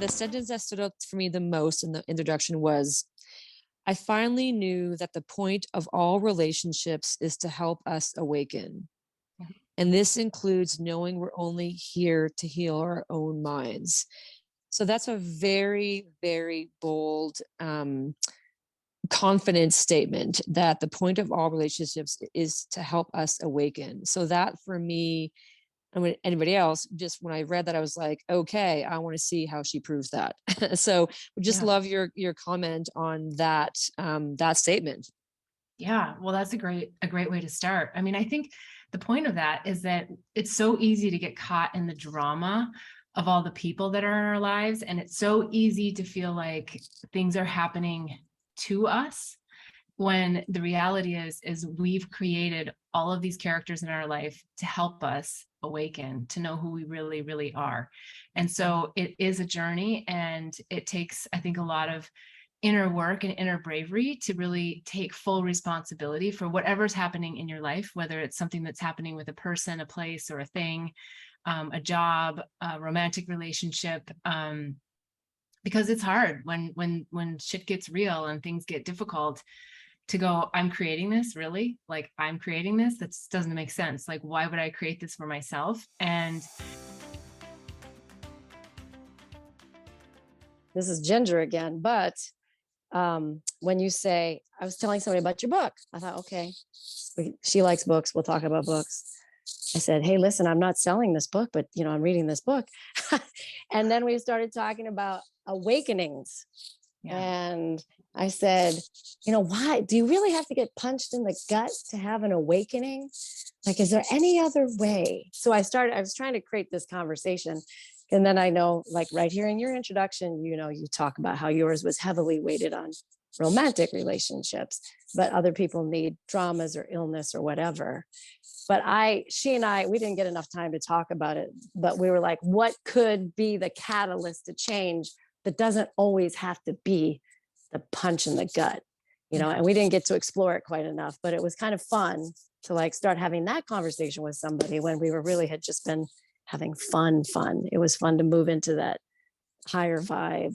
the sentence that stood out for me the most in the introduction was, I finally knew that the point of all relationships is to help us awaken. And this includes knowing we're only here to heal our own minds. So that's a very, very bold, confident statement that the point of all relationships is to help us awaken. So that for me, and when anybody else, just when I read that, I was like, okay, I want to see how she proves that. So we just love your comment on that, that statement. Yeah, well, that's a great way to start. I mean, I think the point of that is that it's so easy to get caught in the drama of all the people that are in our lives. And it's so easy to feel like things are happening to us, when the reality is we've created all of these characters in our life to help us awaken, to know who we really, really are. And so it is a journey, and it takes, I think, a lot of inner work and inner bravery to really take full responsibility for whatever's happening in your life, whether it's something that's happening with a person, a place, or a thing, a job, a romantic relationship, because it's hard when shit gets real and things get difficult, to go, I'm creating this, really? Like, I'm creating this? That doesn't make sense. Like, why would I create this for myself? And this is Ginger again, but when you say, I was telling somebody about your book, I thought, okay, she likes books, we'll talk about books. I said, hey, listen, I'm not selling this book, but I'm reading this book. And then we started talking about awakenings. Yeah. And I said, why do you really have to get punched in the gut to have an awakening? Like, is there any other way? So I was trying to create this conversation. And then I know, like right here in your introduction, you talk about how yours was heavily weighted on romantic relationships, but other people need traumas or illness or whatever. But she and I, we didn't get enough time to talk about it, but we were like, what could be the catalyst to change that doesn't always have to be the punch in the gut, and we didn't get to explore it quite enough, but it was kind of fun to like start having that conversation with somebody when we had just been having fun. It was fun to move into that higher vibe,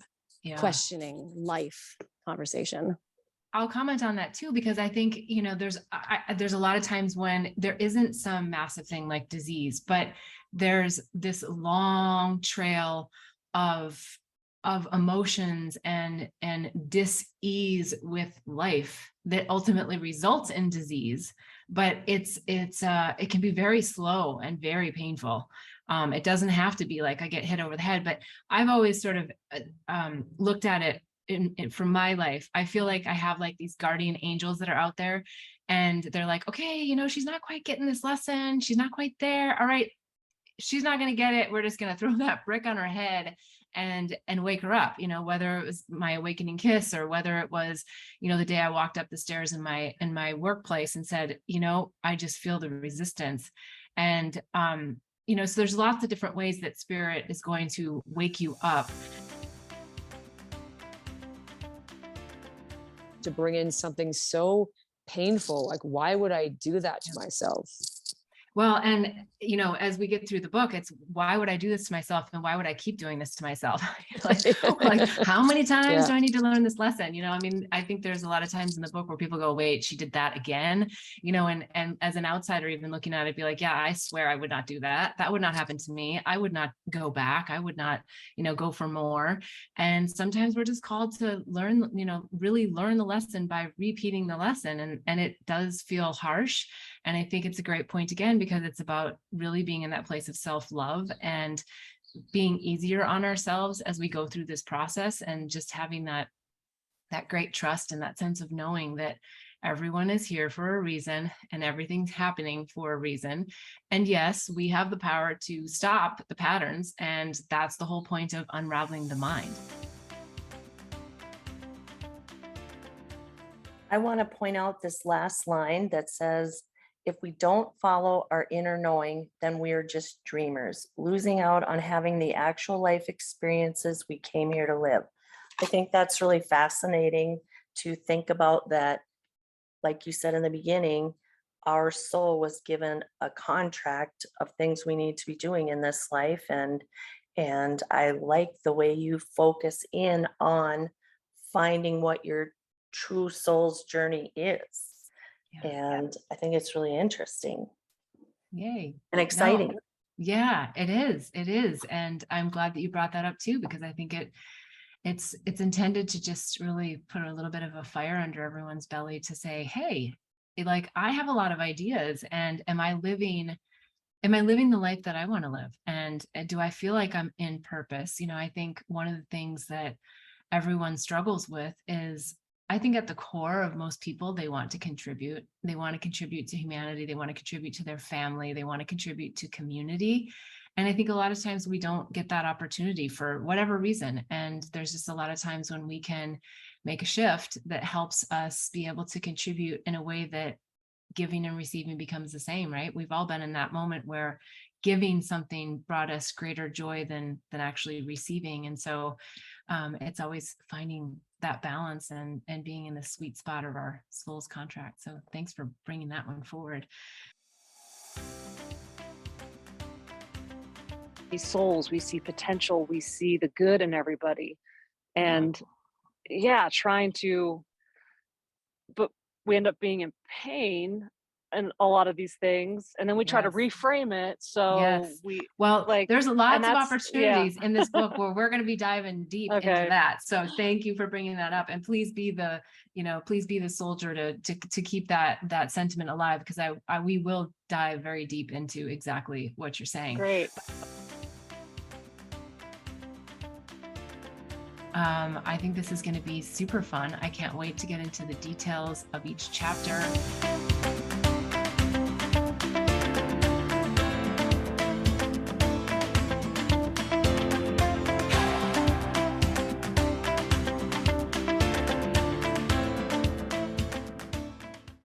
questioning life conversation. I'll comment on that too, because I think, there's a lot of times when there isn't some massive thing like disease, but there's this long trail of emotions and dis-ease with life that ultimately results in disease. But it can be very slow and very painful. It doesn't have to be like I get hit over the head, but I've always sort of looked at it from my life. I feel like I have like these guardian angels that are out there, and they're like, okay, she's not quite getting this lesson. She's not quite there. All right, she's not going to get it. We're just going to throw that brick on her head and wake her up, whether it was my awakening kiss, or whether it was, the day I walked up the stairs in my workplace and said, I just feel the resistance. And, so there's lots of different ways that spirit is going to wake you up. To bring in something so painful, like, why would I do that to myself? Well, and, as we get through the book, it's why would I do this to myself? And why would I keep doing this to myself? like how many times do I need to learn this lesson? I think there's a lot of times in the book where people go, wait, she did that again, and as an outsider, even looking at it, be like, yeah, I swear I would not do that. That would not happen to me. I would not go back. I would not, go for more. And sometimes we're just called to learn, really learn the lesson by repeating the lesson. And it does feel harsh. And I think it's a great point again, because it's about really being in that place of self-love and being easier on ourselves as we go through this process, and just having that great trust and that sense of knowing that everyone is here for a reason and everything's happening for a reason. And yes, we have the power to stop the patterns, and that's the whole point of unraveling the mind. I want to point out this last line that says, if we don't follow our inner knowing, then we are just dreamers, losing out on having the actual life experiences we came here to live. I think that's really fascinating to think about that. Like you said in the beginning, our soul was given a contract of things we need to be doing in this life. And And I like the way you focus in on finding what your true soul's journey is. Yeah. And I think it's really interesting Yay. and exciting. No. Yeah, it is. It is. And I'm glad that you brought that up too, because I think it's intended to just really put a little bit of a fire under everyone's belly to say, hey, like I have a lot of ideas, and am I living the life that I want to live? And do I feel like I'm in purpose? I think one of the things that everyone struggles with is, I think at the core of most people, they want to contribute. They want to contribute to humanity. They want to contribute to their family. They want to contribute to community. And I think a lot of times we don't get that opportunity for whatever reason. And there's just a lot of times when we can make a shift that helps us be able to contribute in a way that giving and receiving becomes the same, right? We've all been in that moment where giving something brought us greater joy than actually receiving. And so it's always finding that balance and being in the sweet spot of our soul's contract. So thanks for bringing that one forward. These souls, we see potential, we see the good in everybody, and but we end up being in pain and a lot of these things, and then we try to reframe it. So Yes. There's lots of opportunities in this book where we're going to be diving deep into that. So thank you for bringing that up, and please be the soldier to keep that sentiment alive, because we will dive very deep into exactly what you're saying. Great. I think this is going to be super fun. I can't wait to get into the details of each chapter.